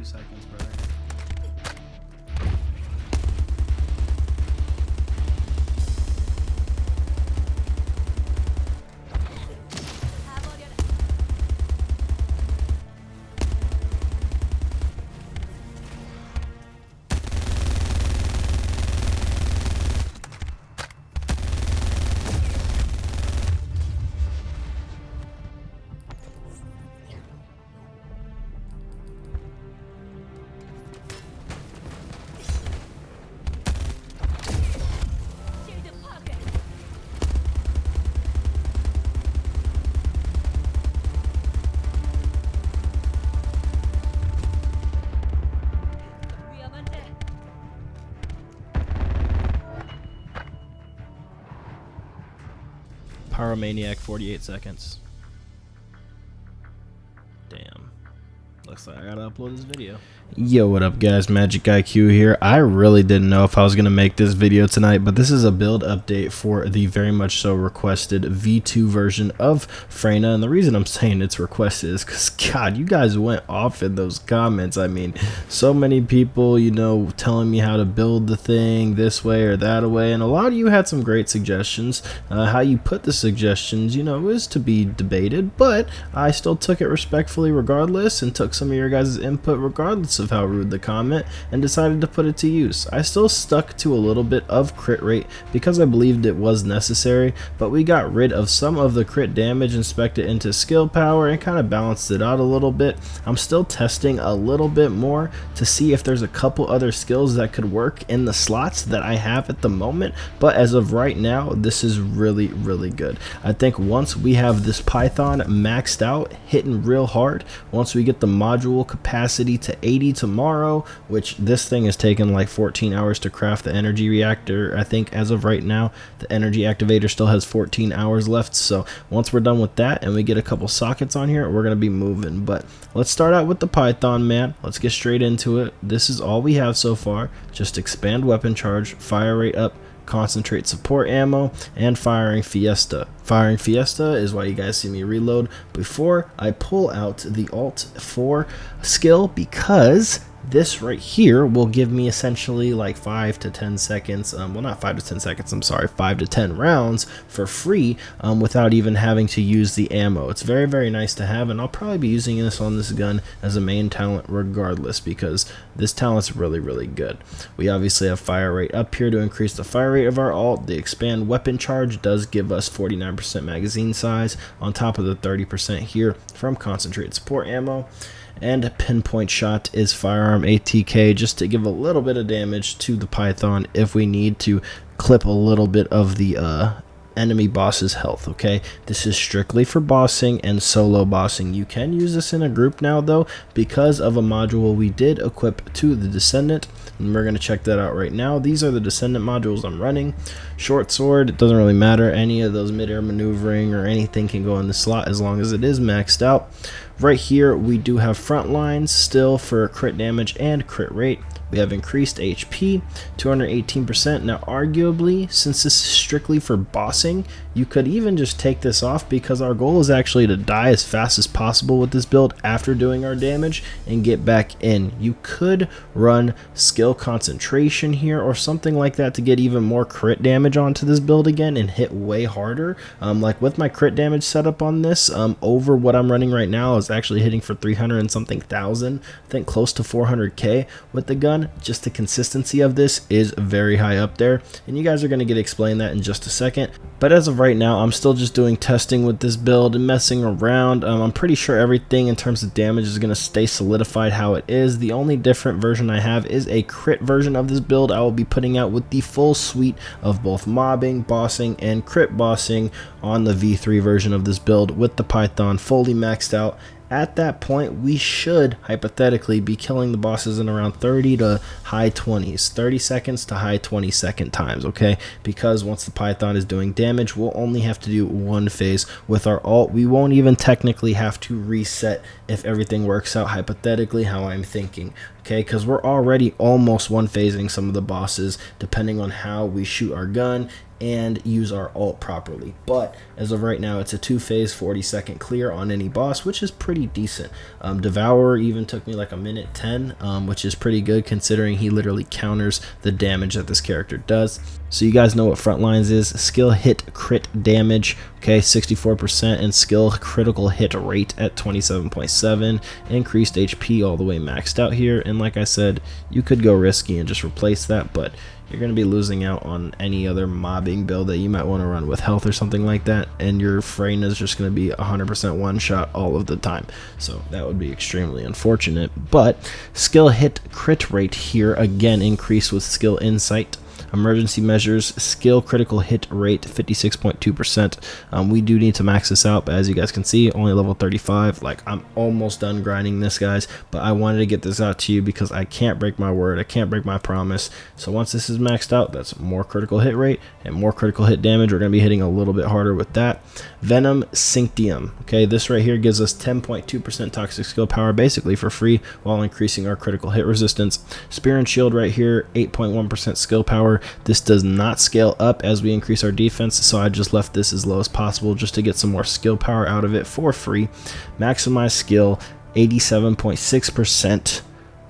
seconds, brother. Pyromaniac, 48 seconds. Damn. Looks like I gotta upload this video. Yo, what up guys, Magic IQ here. I really didn't know if I was gonna make this video tonight, but this is a build update for the very much so requested V2 version of Freyna. And the reason I'm saying it's requested is because god, you guys went off in those comments. I mean, so many people, you know, telling me how to build the thing this way or that way, and a lot of you had some great suggestions. How you put the suggestions, you know, is to be debated, but I still took it respectfully regardless, and took some of your guys' input regardless of how rude the comment, and decided to put it to use. I still stuck to a little bit of crit rate because I believed it was necessary, but we got rid of some of the crit damage and spec'd it into skill power and kind of balanced it out a little bit. I'm still testing a little bit more to see if there's a couple other skills that could work in the slots that I have at the moment, but as of right now, this is really good. I think once we have this Python maxed out, hitting real hard, once we get the module capacity to 80 tomorrow, which this thing is taking like 14 hours to craft the energy reactor. I think as of right now the energy activator still has 14 hours left, so once we're done with that and we get a couple sockets on here, we're gonna be moving. But let's start out with the Python, man. Let's get straight into it. This is all we have so far. Just expand weapon charge, fire rate up, concentrate support ammo, and firing Fiesta. Firing Fiesta is why you guys see me reload before I pull out the Alt 4 skill, because this right here will give me essentially like 5 to 10 seconds, well not 5 to 10 seconds, I'm sorry, 5 to 10 rounds for free without even having to use the ammo. It's very nice to have, and I'll probably be using this on this gun as a main talent regardless, because this talent's really good. We obviously have fire rate up here to increase the fire rate of our alt. The expand weapon charge does give us 49% magazine size on top of the 30% here from concentrated support ammo. And pinpoint shot is firearm ATK, just to give a little bit of damage to the Python if we need to clip a little bit of the enemy boss's health. Okay, this is strictly for bossing and solo bossing. You can use this in a group now though, because of a module we did equip to the Descendant, and we're going to check that out right now. These are the Descendant modules I'm running. Short sword, it doesn't really matter, any of those mid-air maneuvering or anything can go in the slot as long as it is maxed out. Right here we do have front lines still for crit damage and crit rate. We have increased HP, 218%. Now arguably, since this is strictly for bossing, you could even just take this off, because our goal is actually to die as fast as possible with this build after doing our damage and get back in. You could run skill concentration here or something like that to get even more crit damage onto this build again and hit way harder. Like with my crit damage setup on this, over what I'm running right now is actually hitting for 300 and something thousand, I think close to 400k with the gun. Just the consistency of this is very high up there, and you guys are going to get to explain that in just a second. But as of right now, I'm still just doing testing with this build and messing around. I'm pretty sure everything in terms of damage is going to stay solidified how it is. The only different version I have is a crit version of this build I will be putting out with the full suite of both mobbing, bossing, and crit bossing on the V3 version of this build with the Python fully maxed out. At that point, we should hypothetically be killing the bosses in around 30 to high 20s, 30 seconds to high 20-second times, okay? Because once the Python is doing damage, we'll only have to do one phase with our alt. We won't even technically have to reset if everything works out hypothetically how I'm thinking. okay, because we're already almost one phasing some of the bosses depending on how we shoot our gun and use our ult properly. But as of right now, it's a 2-phase 40-second clear on any boss, which is pretty decent. Devourer even took me like a minute 10, which is pretty good considering he literally counters the damage that this character does. So you guys know what Frontlines is. Skill hit crit damage, okay, 64%, and skill critical hit rate at 27.7. Increased HP all the way maxed out here, and like I said, you could go risky and just replace that, but you're going to be losing out on any other mobbing build that you might want to run with health or something like that, and your Freyna is just going to be 100% one-shot all of the time. So that would be extremely unfortunate. But skill hit crit rate here, again, increased with skill insight. Emergency measures, skill critical hit rate 56.2%. We do need to max this out, but as you guys can see, only level 35. Like, I'm almost done grinding this, guys, but I wanted to get this out to you because I can't break my word, I can't break my promise. So once this is maxed out, that's more critical hit rate and more critical hit damage. We're going to be hitting a little bit harder with that. Venom Cinctium, okay, this right here gives us 10.2% toxic skill power basically for free while increasing our critical hit resistance. Spear and shield right here, 8.1% skill power. This does not scale up as we increase our defense, so I just left this as low as possible just to get some more skill power out of it for free. Maximize skill, 87.6%.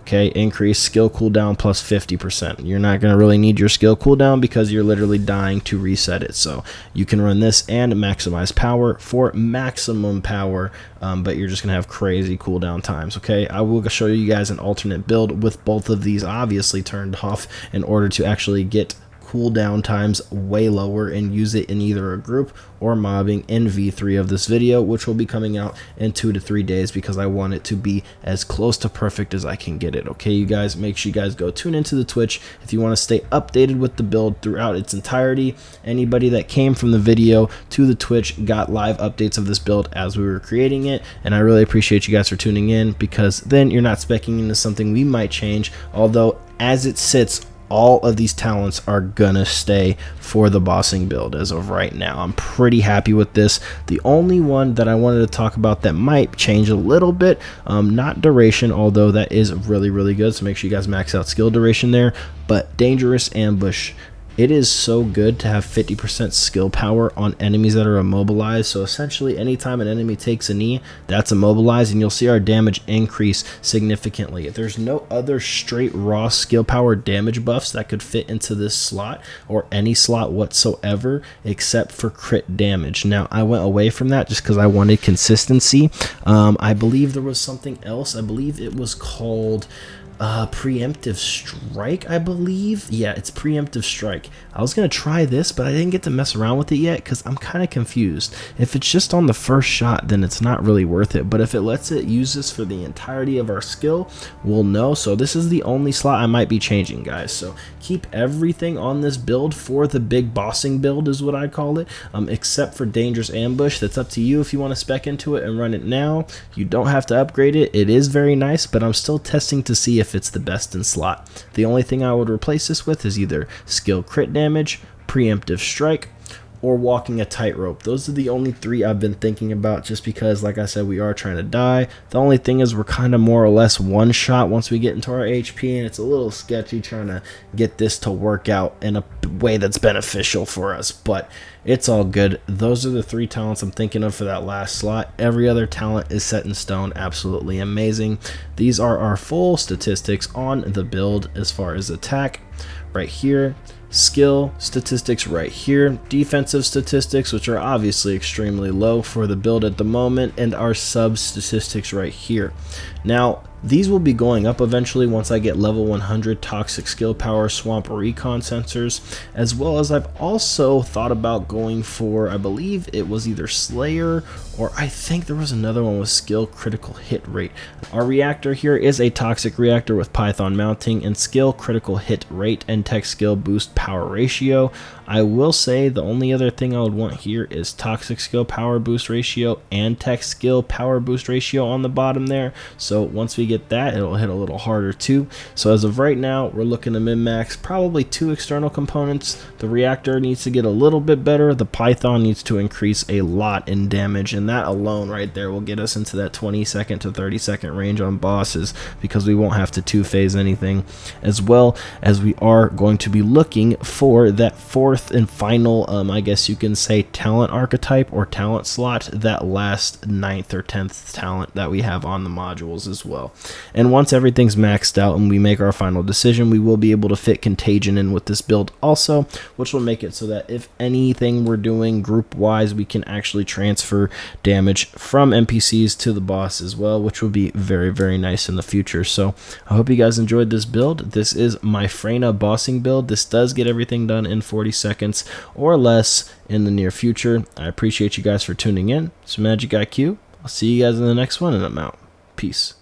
Okay, increase skill cooldown plus 50%. You're not going to really need your skill cooldown because you're literally dying to reset it. So you can run this and maximize power for maximum power, but you're just going to have crazy cooldown times. Okay, I will show you guys an alternate build with both of these obviously turned off in order to actually get cooldown times way lower and use it in either a group or mobbing in V3 of this video, which will be coming out in 2 to 3 days because I want it to be as close to perfect as I can get it. Okay, you guys, make sure you guys go tune into the Twitch if you want to stay updated with the build throughout its entirety. Anybody that came from the video to the Twitch got live updates of this build as we were creating it, and I really appreciate you guys for tuning in because then you're not specking into something we might change, although as it sits, all of these talents are gonna stay for the bossing build as of right now. I'm pretty happy with this. The only one that I wanted to talk about that might change a little bit, not duration, although that is really good, so make sure you guys max out skill duration there, but dangerous ambush. It is so good to have 50% skill power on enemies that are immobilized. So essentially anytime an enemy takes a knee, that's immobilized, and you'll see our damage increase significantly. There's no other straight raw skill power damage buffs that could fit into this slot or any slot whatsoever except for crit damage. Now I went away from that just because I wanted consistency. I believe there was something else. I believe it was called preemptive strike, I believe. Yeah, it's preemptive strike. I was gonna try this, but I didn't get to mess around with it yet because I'm kind of confused. If it's just on the first shot, then it's not really worth it, but if it lets it use this for the entirety of our skill, we'll know. So this is the only slot I might be changing, guys, so keep everything on this build for the big bossing build is what I call it, except for dangerous ambush. That's up to you if you want to spec into it and run it now. You don't have to upgrade it. It is very nice, but I'm still testing to see if it's the best in slot. The only thing I would replace this with is either skill crit damage, preemptive strike, or walking a tightrope. Those are the only 3 I've been thinking about just because, like I said, we are trying to die. The only thing is we're kind of more or less one shot once we get into our HP, and it's a little sketchy trying to get this to work out in a way that's beneficial for us, but it's all good. Those are the 3 talents I'm thinking of for that last slot. Every other talent is set in stone. Absolutely amazing. These are our full statistics on the build as far as attack right here, skill statistics right here, defensive statistics, which are obviously extremely low for the build at the moment, and our sub statistics right here. Now these will be going up eventually once I get level 100 toxic skill power swamp recon sensors, as well as I've also thought about going for, I believe it was either Slayer or I think there was another one with skill critical hit rate. Our reactor here is a toxic reactor with Python mounting and skill critical hit rate and tech skill boost power ratio. I will say the only other thing I would want here is toxic skill power boost ratio and tech skill power boost ratio on the bottom there. So once we we get that, it'll hit a little harder too. So as of right now, we're looking to min-max probably 2 external components. The reactor needs to get a little bit better. The Python needs to increase a lot in damage, and that alone right there will get us into that 20-second to 30-second range on bosses, because we won't have to 2-phase anything, as well as we are going to be looking for that 4th and final, I guess you can say, talent archetype or talent slot, that last 9th or 10th talent that we have on the modules as well. And once everything's maxed out and we make our final decision, we will be able to fit Contagion in with this build also, which will make it so that if anything we're doing group wise, we can actually transfer damage from NPCs to the boss as well, which will be very, very nice in the future. So I hope you guys enjoyed this build. This is my Freyna bossing build. This does get everything done in 40 seconds or less in the near future. I appreciate you guys for tuning in. It's Magic IQ. I'll see you guys in the next one, and I'm out. Peace.